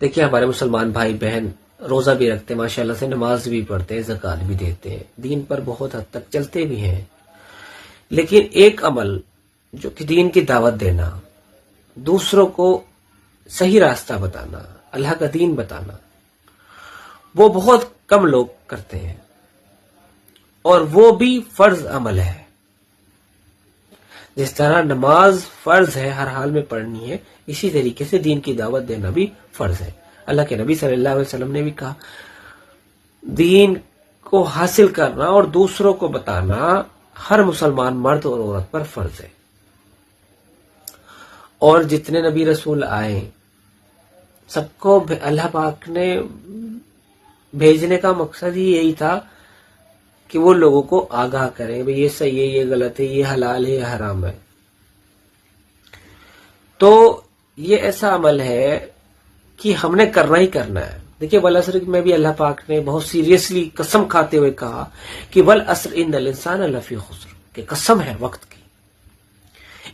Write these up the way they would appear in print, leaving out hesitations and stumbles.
دیکھیے ہمارے مسلمان بھائی بہن روزہ بھی رکھتے ہیں، ماشاءاللہ سے نماز بھی پڑھتے ہیں، زکوٰۃ بھی دیتے ہیں، دین پر بہت حد تک چلتے بھی ہیں، لیکن ایک عمل جو کہ دین کی دعوت دینا، دوسروں کو صحیح راستہ بتانا، اللہ کا دین بتانا، وہ بہت کم لوگ کرتے ہیں، اور وہ بھی فرض عمل ہے۔ جس طرح نماز فرض ہے، ہر حال میں پڑھنی ہے، اسی طریقے سے دین کی دعوت دینا بھی فرض ہے۔ اللہ کے نبی صلی اللہ علیہ وسلم نے بھی کہا دین کو حاصل کرنا اور دوسروں کو بتانا ہر مسلمان مرد اور عورت پر فرض ہے۔ اور جتنے نبی رسول آئے سب کو اللہ پاک نے بھیجنے کا مقصد ہی یہی تھا کہ وہ لوگوں کو آگاہ کریں، بھئی یہ صحیح ہے، یہ غلط ہے، یہ حلال ہے، یہ حرام ہے۔ تو یہ ایسا عمل ہے کہ ہم نے کرنا ہی کرنا ہے۔ دیکھیے والعصر میں بھی اللہ پاک نے بہت سیریسلی قسم کھاتے ہوئے کہا کہ والعصر ان الانسان لفی خسر، کہ قسم ہے وقت کی،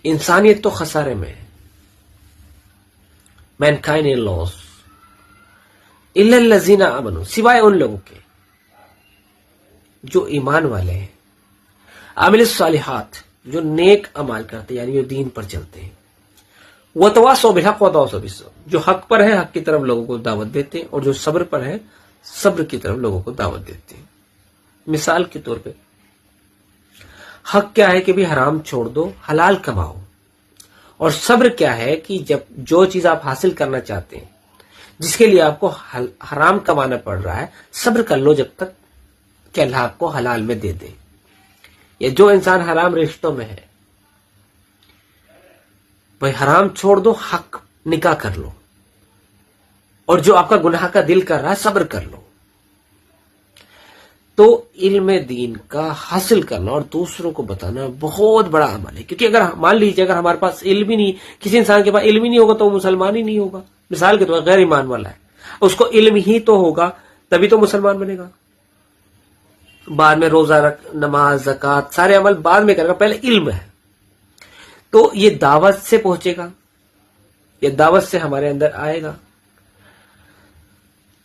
انسانیت تو خسارے میں ہے، مینکائنڈ ان لاس الا الذین آمنوا، سوائے ان لوگوں کے جو ایمان والے ہیں، عامل الصالحات، جو نیک اعمال کرتے ہیں، یعنی جو دین پر چلتے ہیں، وتواصوا بالحق وتواصوا بالصبر، جو حق پر ہے حق کی طرف لوگوں کو دعوت دیتے ہیں، اور جو صبر پر ہے صبر کی طرف لوگوں کو دعوت دیتے ہیں۔ مثال کے طور پہ حق کیا ہے کہ بھی حرام چھوڑ دو، حلال کماؤ، اور صبر کیا ہے کہ جب جو چیز آپ حاصل کرنا چاہتے ہیں، جس کے لیے آپ کو حرام کمانا پڑ رہا ہے، صبر کر لو جب تک کہ اللہ آپ کو حلال میں دے دے۔ یا جو انسان حرام رشتوں میں ہے، بھائی حرام چھوڑ دو، حق نکاح کر لو، اور جو آپ کا گناہ کا دل کر رہا ہے صبر کر لو۔ تو علم دین کا حاصل کرنا اور دوسروں کو بتانا بہت بڑا عمل ہے، کیونکہ اگر مان لیجیے اگر ہمارے پاس علم ہی نہیں، کسی انسان کے پاس علم ہی نہیں ہوگا تو وہ مسلمان ہی نہیں ہوگا۔ مثال کے طور پر غیر ایمان والا ہے، اس کو علم ہی تو ہوگا تبھی تو مسلمان بنے گا۔ بعد میں روزہ نماز زکوٰۃ سارے عمل بعد میں کرے گا، پہلے علم ہے تو یہ دعوت سے پہنچے گا، یہ دعوت سے ہمارے اندر آئے گا۔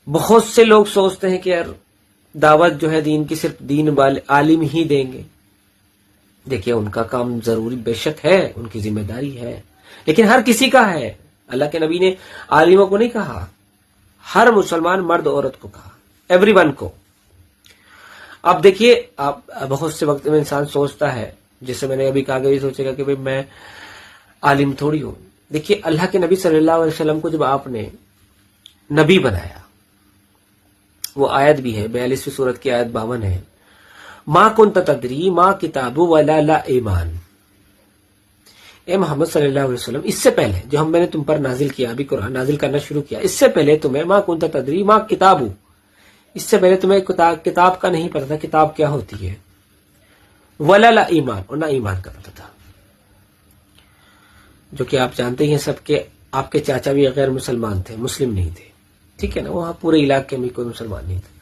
بہت سے لوگ سوچتے ہیں کہ یار دعوت جو ہے دین کی صرف دین والے عالم ہی دیں گے۔ دیکھیے ان کا کام ضروری بے شک ہے، ان کی ذمہ داری ہے، لیکن ہر کسی کا ہے۔ اللہ کے نبی نے عالموں کو نہیں کہا، ہر مسلمان مرد عورت کو کہا، ایوری ون کو۔ اب دیکھیے آپ بہت سے وقت میں انسان سوچتا ہے، جسے میں نے ابھی کہا کہ سوچے گا کہ بھئی میں عالم تھوڑی ہوں۔ دیکھیے اللہ کے نبی صلی اللہ علیہ وسلم کو جب آپ نے نبی بنایا، وہ آیت بھی ہے 42ویں سورت کی آیت 52 ہے، ما کنت تدری ما کتاب ولا لا ایمان۔ اے محمد صلی اللہ علیہ وسلم، اس سے پہلے جو میں نے تم پر نازل کیا، ابھی قرآن نازل کرنا شروع کیا، اس سے پہلے تمہیں ما کنت تدری ما کتاب، اس سے پہلے تمہیں کتاب کا نہیں پتا تھا کتاب کیا ہوتی ہے، ولا لا ایمان، اور نہ ایمان کا پتا تھا، جو کہ آپ جانتے ہیں سب کے آپ کے چاچا بھی غیر مسلمان تھے، مسلم نہیں تھے، ٹھیک ہے نا، وہاں پورے علاقے میں کوئی مسلمان نہیں تھا،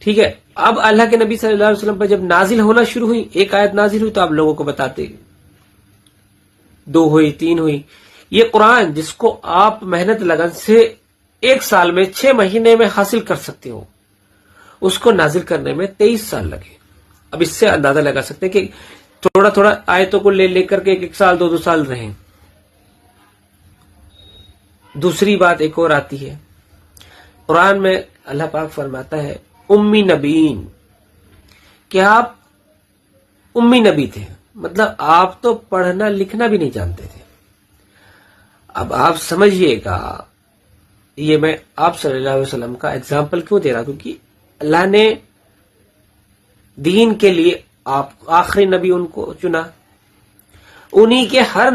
ٹھیک ہے۔ اب اللہ کے نبی صلی اللہ علیہ وسلم پر جب نازل ہونا شروع ہوئی، ایک آیت نازل ہوئی تو آپ لوگوں کو بتاتے، 2 ہوئی 3 ہوئی، یہ قرآن جس کو آپ محنت لگن سے 1 سال میں 6 مہینے میں حاصل کر سکتے ہو، اس کو نازل کرنے میں 23 سال لگے۔ اب اس سے اندازہ لگا سکتے ہیں کہ تھوڑا تھوڑا آیتوں کو لے کر کے 1 سال 2 سال رہیں۔ دوسری بات ایک اور آتی ہے، قرآن میں اللہ پاک فرماتا ہے امی نبیین، کہ آپ امی نبی تھے، مطلب آپ تو پڑھنا لکھنا بھی نہیں جانتے تھے۔ اب آپ سمجھئے گا، یہ میں آپ صلی اللہ علیہ وسلم کا اگزامپل کیوں دے رہا، کیونکہ اللہ نے دین کے لیے آپ آخری نبی ان کو چنا، انہی کے ہر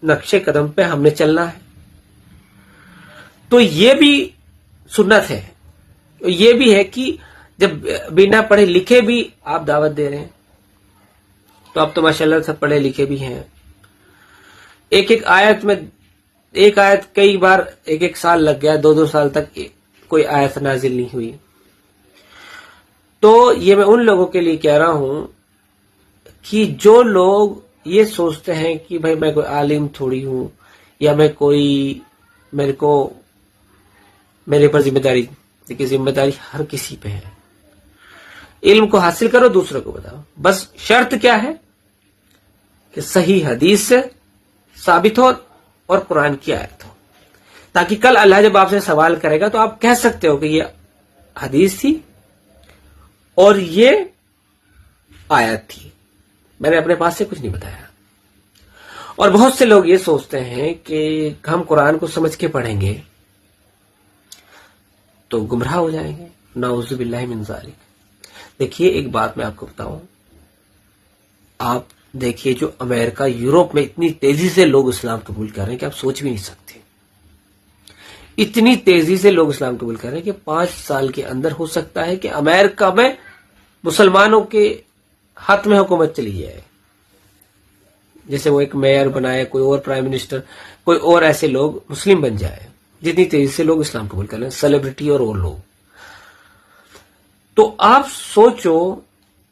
نقش قدم پہ ہم نے چلنا ہے۔ تو یہ بھی سنت ہے، یہ بھی ہے کہ جب بنا پڑھے لکھے بھی آپ دعوت دے رہے ہیں، تو اب تو ماشاءاللہ سب پڑھے لکھے بھی ہیں۔ ایک آیت میں ایک آیت کئی بار 1 سال لگ گیا، 2 سال تک کوئی آیت نازل نہیں ہوئی۔ تو یہ میں ان لوگوں کے لیے کہہ رہا ہوں کہ جو لوگ یہ سوچتے ہیں کہ بھئی میں کوئی عالم تھوڑی ہوں، یا میرے کو میرے پر ذمہ داری. دیکھیے ذمہ داری ہر کسی پہ ہے. علم کو حاصل کرو، دوسروں کو بتاؤ. بس شرط کیا ہے کہ صحیح حدیث سے ثابت ہو اور قرآن کی آیت ہو، تاکہ کل اللہ جب آپ سے سوال کرے گا تو آپ کہہ سکتے ہو کہ یہ حدیث تھی اور یہ آیت تھی، میں نے اپنے پاس سے کچھ نہیں بتایا. اور بہت سے لوگ یہ سوچتے ہیں کہ ہم قرآن کو سمجھ کے پڑھیں گے تو گمراہ ہو جائیں گے. نعوذ باللہ من ذالک. دیکھیے ایک بات میں آپ کو بتاؤں، آپ دیکھیے جو امریکہ یورپ میں اتنی تیزی سے لوگ اسلام قبول کر رہے ہیں کہ آپ سوچ بھی نہیں سکتے. اتنی تیزی سے لوگ اسلام قبول کر رہے ہیں کہ 5 سال کے اندر ہو سکتا ہے کہ امریکہ میں مسلمانوں کے ہاتھ میں حکومت چلی جائے. جیسے وہ ایک میئر بنائے، کوئی اور پرائم منسٹر، کوئی اور ایسے لوگ مسلم بن جائے. جتنی تیزی سے لوگ اسلام قبول کر رہے ہیں، سیلیبریٹی اور لوگ. تو آپ سوچو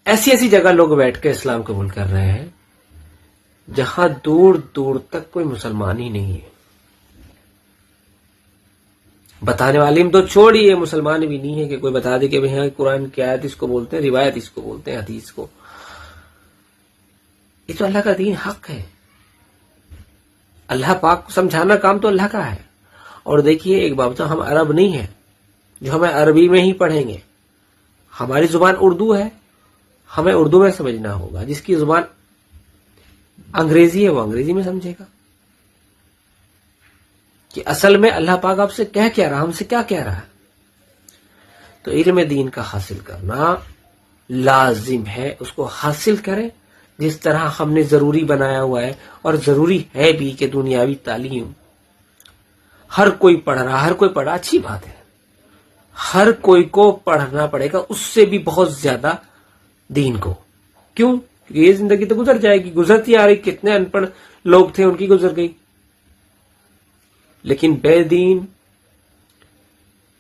ایسی ایسی جگہ لوگ بیٹھ کے اسلام قبول کر رہے ہیں جہاں دور دور تک کوئی مسلمان ہی نہیں ہے. بتانے والے تو چھوڑیے، مسلمان بھی نہیں ہے کہ کوئی بتا دے کہ بھئی قرآن کی آیت اس کو بولتے ہیں، روایت اس کو بولتے ہیں، حدیث کو. یہ تو اللہ کا دین حق ہے. اللہ پاک کو سمجھانا کام تو اللہ کا ہے. اور دیکھیے ایک بات ہم عرب نہیں ہیں جو ہمیں عربی میں ہی پڑھیں گے. ہماری زبان اردو ہے، ہمیں اردو میں سمجھنا ہوگا. جس کی زبان انگریزی ہے وہ انگریزی میں سمجھے گا کہ اصل میں اللہ پاک آپ سے کہہ کیا رہا، ہم سے کیا کہہ رہا ہے. تو علم دین کا حاصل کرنا لازم ہے. اس کو حاصل کریں جس طرح ہم نے ضروری بنایا ہوا ہے. اور ضروری ہے بھی کہ دنیاوی تعلیم ہر کوئی پڑھ رہا، ہر کوئی پڑھا، اچھی بات ہے. ہر کوئی کو پڑھنا پڑے گا، اس سے بھی بہت زیادہ دین کو. کیوں؟ کیونکہ یہ زندگی تو گزر جائے گی، گزرتی آ رہی. کتنے ان پڑھ لوگ تھے، ان کی گزر گئی. لیکن بے دین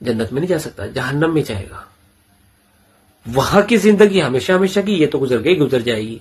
جنت میں نہیں جا سکتا، جہنم میں جائے گا. وہاں کی زندگی ہمیشہ ہمیشہ کی، یہ تو گزر گئی، گزر جائے گی.